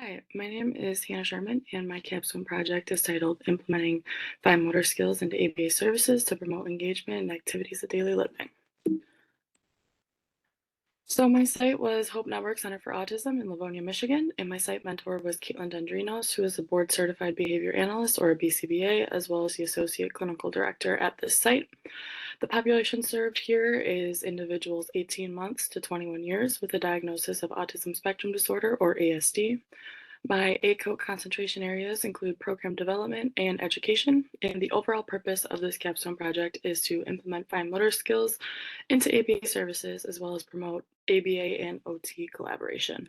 Hi, my name is Hannah Sherman, and my capstone project is titled Implementing Fine Motor Skills into ABA Services to Promote Engagement and Activities of Daily Living. So my site was Hope Network Center for Autism in Livonia, Michigan, and my site mentor was Caitlin Dendrinos, who is a board certified behavior analyst or a BCBA, as well as the associate clinical director at this site. The population served here is individuals 18 months to 21 years with a diagnosis of autism spectrum disorder or ASD. My ACOE concentration areas include program development and education, and the overall purpose of this capstone project is to implement fine motor skills into ABA services as well as promote ABA and OT collaboration.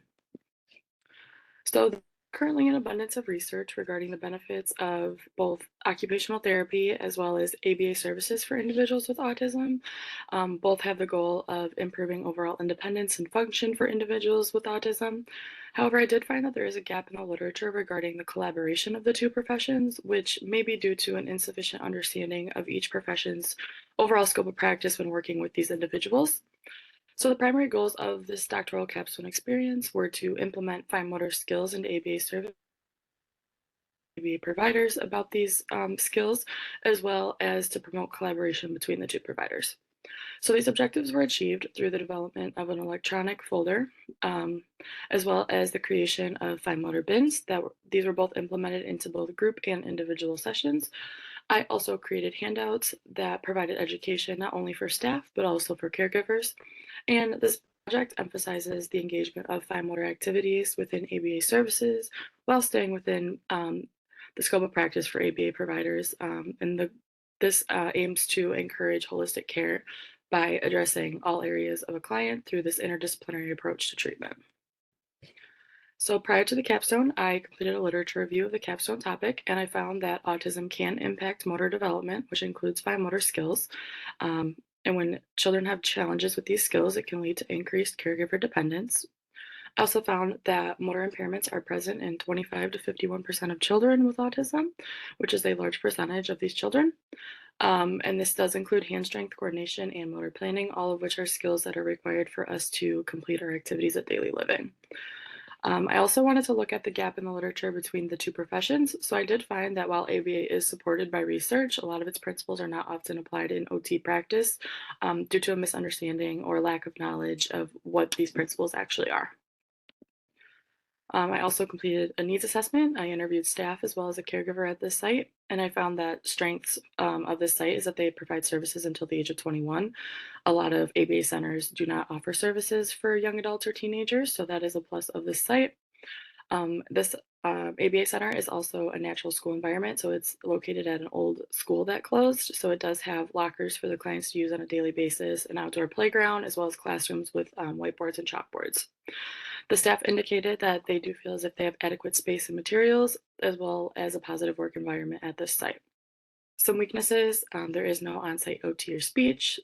So there's currently an abundance of research regarding the benefits of both occupational therapy as well as ABA services for individuals with autism. Both have the goal of improving overall independence and function for individuals with autism. However, I did find that there is a gap in the literature regarding the collaboration of the two professions, which may be due to an insufficient understanding of each profession's overall scope of practice when working with these individuals. So the primary goals of this doctoral capstone experience were to implement fine motor skills into ABA service ABA providers about these skills, as well as to promote collaboration between the two providers. So these objectives were achieved through the development of an electronic folder, um, as well as the creation of fine motor bins. These were both implemented into both group and individual sessions. I also created handouts that provided education not only for staff, but also for caregivers. And this project emphasizes the engagement of fine motor activities within ABA services while staying within the scope of practice for ABA providers. This aims to encourage holistic care by addressing all areas of a client through this interdisciplinary approach to treatment. So prior to the capstone, I completed a literature review of the capstone topic, and I found that autism can impact motor development, which includes fine motor skills. Um, and when children have challenges with these skills, it can lead to increased caregiver dependence. I also found that motor impairments are present in 25 to 51% of children with autism, which is a large percentage of these children. And this does include hand strength, coordination, and motor planning, all of which are skills that are required for us to complete our activities of daily living. I also wanted to look at the gap in the literature between the two professions. So I did find that while ABA is supported by research, a lot of its principles are not often applied in OT practice due to a misunderstanding or lack of knowledge of what these principles actually are. I also completed a needs assessment. I interviewed staff as well as a caregiver at this site, and I found that strengths of this site is that they provide services until the age of 21. A lot of ABA centers do not offer services for young adults or teenagers, so that is a plus of this site. This ABA center is also a natural school environment, so it's located at an old school that closed. So it does have lockers for the clients to use on a daily basis, an outdoor playground, as well as classrooms with whiteboards and chalkboards. The staff indicated that they do feel as if they have adequate space and materials, as well as a positive work environment at this site. Some weaknesses, there is no on-site OT or speech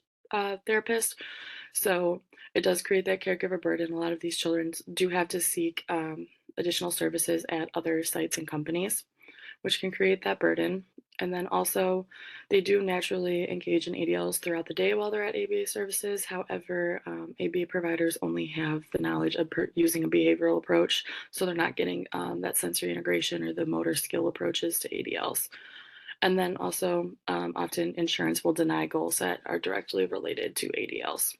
therapist, so it does create that caregiver burden. A lot of these children do have to seek additional services at other sites and companies, which can create that burden. And then also, they do naturally engage in ADLs throughout the day while they're at ABA services. However, ABA providers only have the knowledge of using a behavioral approach, so they're not getting that sensory integration or the motor skill approaches to ADLs. And then also, often insurance will deny goals that are directly related to ADLs.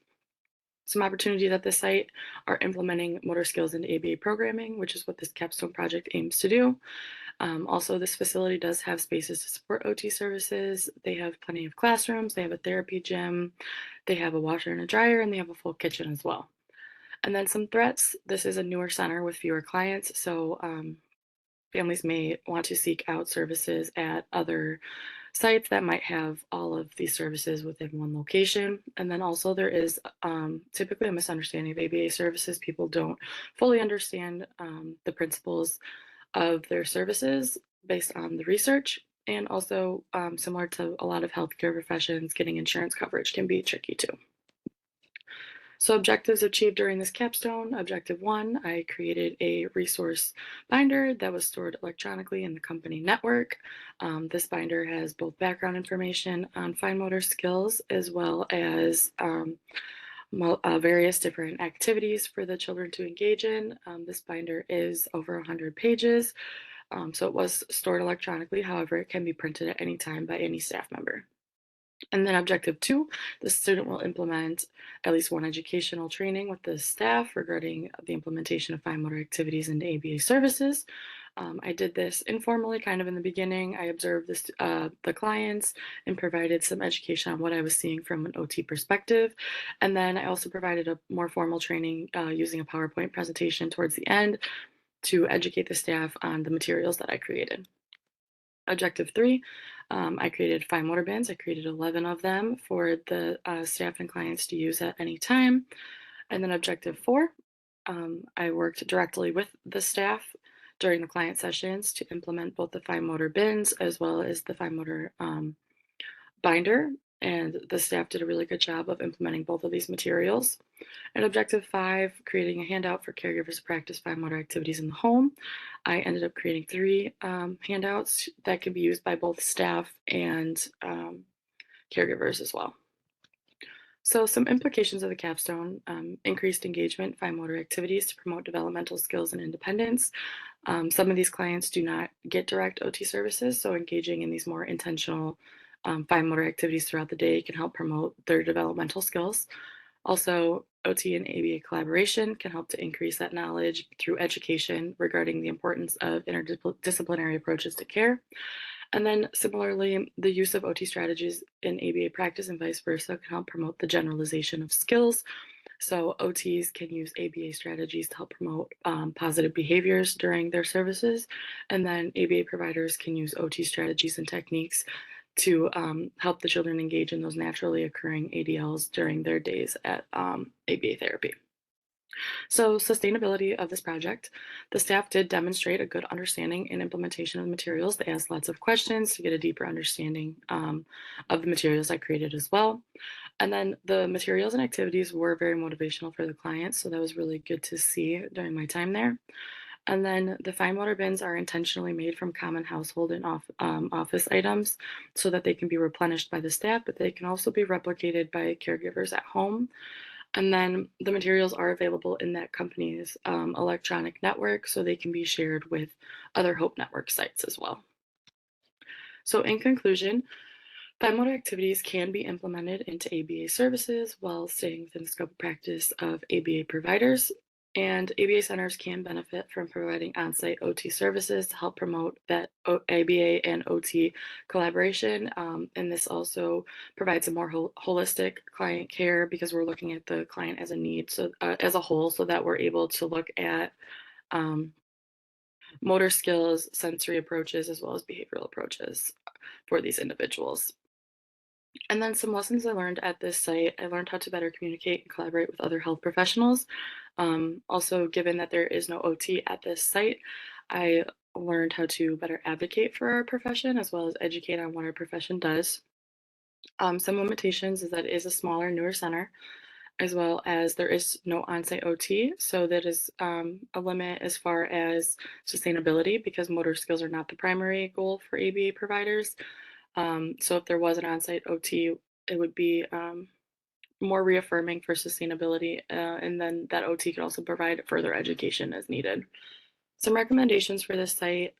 Some opportunities at this site are implementing motor skills into ABA programming, which is what this capstone project aims to do. Also, this facility does have spaces to support OT services. They have plenty of classrooms, they have a therapy gym, they have a washer and a dryer, and they have a full kitchen as well. And then some threats. This is a newer center with fewer clients, so families may want to seek out services at other sites that might have all of these services within one location. And then also there is typically a misunderstanding of ABA services. People don't fully understand the principles of their services based on the research. And also, similar to a lot of healthcare professions, getting insurance coverage can be tricky too. So objectives achieved during this capstone. Objective 1, I created a resource binder that was stored electronically in the company network. This binder has both background information on fine motor skills as well as various different activities for the children to engage in. This binder is over 100 pages, so it was stored electronically. However, it can be printed at any time by any staff member. And then objective 2, the student will implement at least one educational training with the staff regarding the implementation of fine motor activities into ABA services. I did this informally, kind of in the beginning. I observed the clients and provided some education on what I was seeing from an OT perspective. And then I also provided a more formal training using a PowerPoint presentation towards the end to educate the staff on the materials that I created. Objective 3, I created fine motor bins. I created 11 of them for the staff and clients to use at any time. And then objective 4, I worked directly with the staff during the client sessions to implement both the fine motor bins as well as the fine motor binder. And the staff did a really good job of implementing both of these materials. And objective 5, creating a handout for caregivers to practice fine motor activities in the home. I ended up creating 3 handouts that can be used by both staff and caregivers as well. So some implications of the capstone: increased engagement, fine motor activities to promote developmental skills and independence. Some of these clients do not get direct OT services, so engaging in these more intentional fine motor activities throughout the day can help promote their developmental skills. Also, OT and ABA collaboration can help to increase that knowledge through education regarding the importance of interdisciplinary approaches to care. And then similarly, the use of OT strategies in ABA practice and vice versa can help promote the generalization of skills. So OTs can use ABA strategies to help promote positive behaviors during their services. And then ABA providers can use OT strategies and techniques to help the children engage in those naturally occurring ADLs during their days at ABA therapy. So, sustainability of this project: the staff did demonstrate a good understanding and implementation of the materials. They asked lots of questions to get a deeper understanding of the materials I created as well. And then the materials and activities were very motivational for the clients, so that was really good to see during my time there. And then the fine motor bins are intentionally made from common household and office items so that they can be replenished by the staff, but they can also be replicated by caregivers at home. And then the materials are available in that company's electronic network, so they can be shared with other Hope Network sites as well. So, in conclusion, fine motor activities can be implemented into ABA services while staying within the scope of practice of ABA providers. And ABA centers can benefit from providing on-site OT services to help promote that ABA and OT collaboration. And this also provides a more holistic client care because we're looking at the client as a need, so as a whole, so that we're able to look at um, motor skills, sensory approaches, as well as behavioral approaches for these individuals. And then some lessons I learned at this site: I learned how to better communicate and collaborate with other health professionals. Also, given that there is no OT at this site, I learned how to better advocate for our profession as well as educate on what our profession does. Some limitations is that it is a smaller, newer center, as well as there is no on-site OT, so that is a limit as far as sustainability because motor skills are not the primary goal for ABA providers. So if there was an on-site OT, it would be more reaffirming for sustainability, and then that OT could also provide further education as needed. Some recommendations for this site: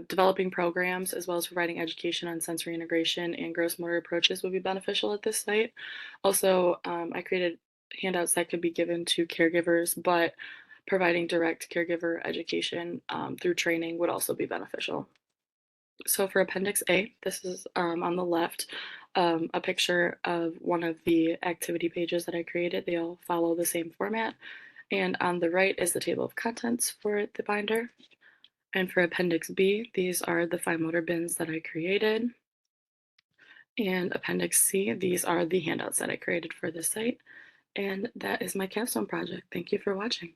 developing programs as well as providing education on sensory integration and gross motor approaches would be beneficial at this site. Also, I created handouts that could be given to caregivers, but providing direct caregiver education through training would also be beneficial. So for Appendix A, this is on the left, a picture of one of the activity pages that I created. They all follow the same format. And on the right is the table of contents for the binder. And for Appendix B, these are the fine motor bins that I created. And Appendix C, these are the handouts that I created for this site. And that is my capstone project. Thank you for watching.